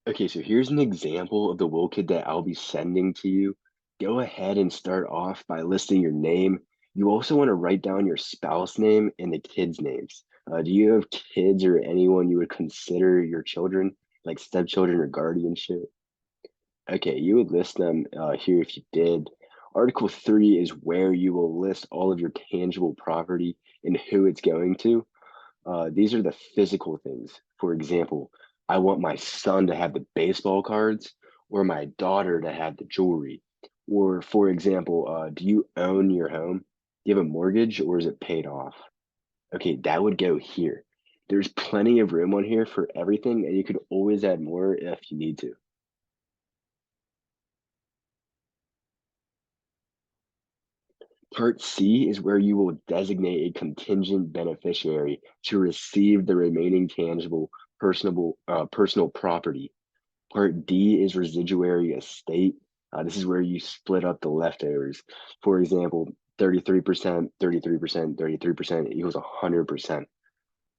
Okay, so here's an example of the will kit that I'll be sending to you. Go ahead and start off by listing your name. You also want to write down your spouse name and the kids' names. Do you have kids or anyone you would consider your children, like stepchildren or guardianship? Okay, you would list them here if you did. Article 3 is where you will list all of your tangible property and who it's going to. These are the physical things. For example, I want my son to have the baseball cards or my daughter to have the jewelry. Or, for example, do you own your home? Do you have a mortgage or is it paid off? Okay, that would go here. There's plenty of room on here for everything, and you could always add more if you need to. Part C is where you will designate a contingent beneficiary to receive the remaining tangible personal property. Part D is residuary estate. This is where you split up the leftovers. For example, 33%, 33%, 33% equals 100%.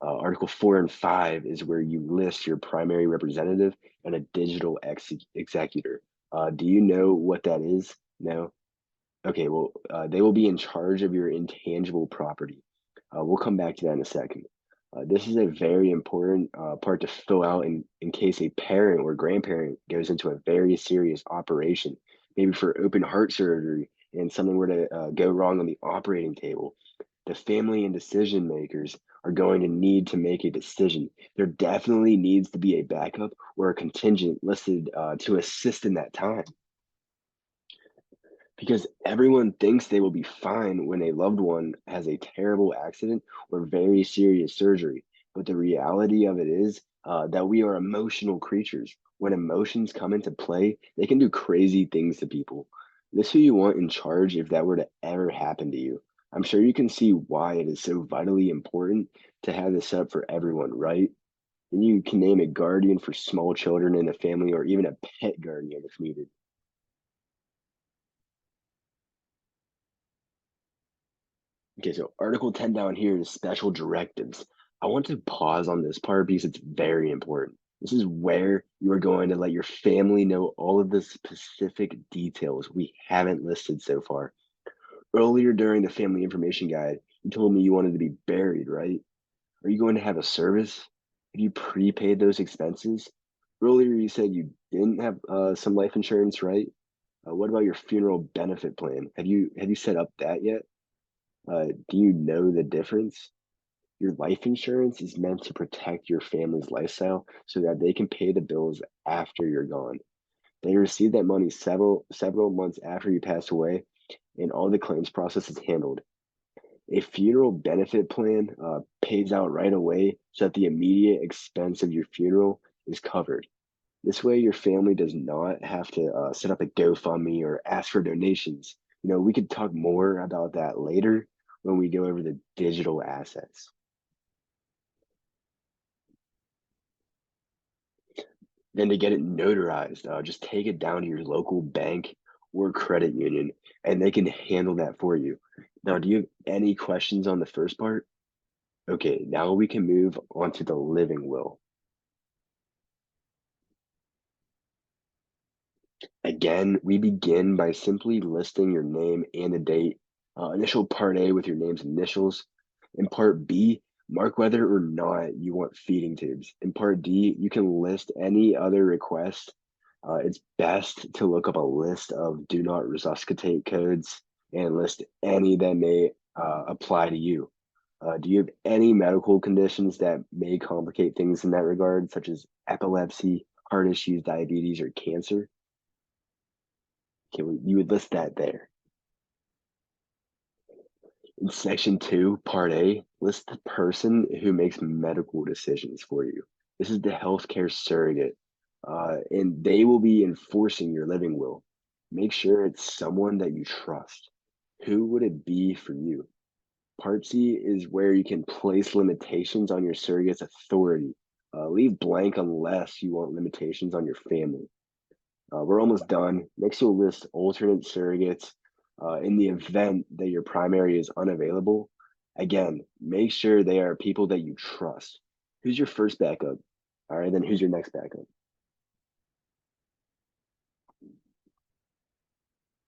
Article 4 and 5 is where you list your primary representative and a digital executor. Do you know what that is? No? Okay, well, they will be in charge of your intangible property. We'll come back to that in a second. This is a very important part to fill out in case a parent or grandparent goes into a very serious operation, maybe for open heart surgery and something were to go wrong on the operating table. The family and decision makers are going to need to make a decision. There definitely needs to be a backup or a contingent listed to assist in that time. Because everyone thinks they will be fine when a loved one has a terrible accident or very serious surgery. But the reality of it is that we are emotional creatures. When emotions come into play, they can do crazy things to people. This who you want in charge if that were to ever happen to you. I'm sure you can see why it is so vitally important to have this set up for everyone, right? And you can name a guardian for small children in the family or even a pet guardian if needed. Okay, so Article 10 down here is special directives. I want to pause on this part because it's very important. This is where you are going to let your family know all of the specific details we haven't listed so far. Earlier during the family information guide, you told me you wanted to be buried, right? Are you going to have a service? Have you prepaid those expenses? Earlier, you said you didn't have some life insurance, right? What about your funeral benefit plan? Have you set up that yet? Do you know the difference? Your life insurance is meant to protect your family's lifestyle so that they can pay the bills after you're gone. They receive that money several months after you pass away, and all the claims process is handled. A funeral benefit plan pays out right away so that the immediate expense of your funeral is covered. This way, your family does not have to set up a GoFundMe or ask for donations. We could talk more about that later when we go over the digital assets. Then to get it notarized, just take it down to your local bank or credit union, and they can handle that for you. Now, do you have any questions on the first part? Okay, now we can move on to the living will. Again, we begin by simply listing your name and the date. Initial part A with your name's initials. In part B, mark whether or not you want feeding tubes. In part D, you can list any other request. It's best to look up a list of do not resuscitate codes and list any that may apply to you. Do you have any medical conditions that may complicate things in that regard, such as epilepsy, heart issues, diabetes, or cancer? Okay, well, you would list that there. In section 2, part A, list the person who makes medical decisions for you. This is the healthcare surrogate, and they will be enforcing your living will. Make sure it's someone that you trust. Who would it be for you? Part C is where you can place limitations on your surrogate's authority. Leave blank unless you want limitations on your family. We're almost done. Next, you'll list alternate surrogates in the event that your primary is unavailable. Again, make sure they are people that you trust. Who's your first backup? All right, then who's your next backup?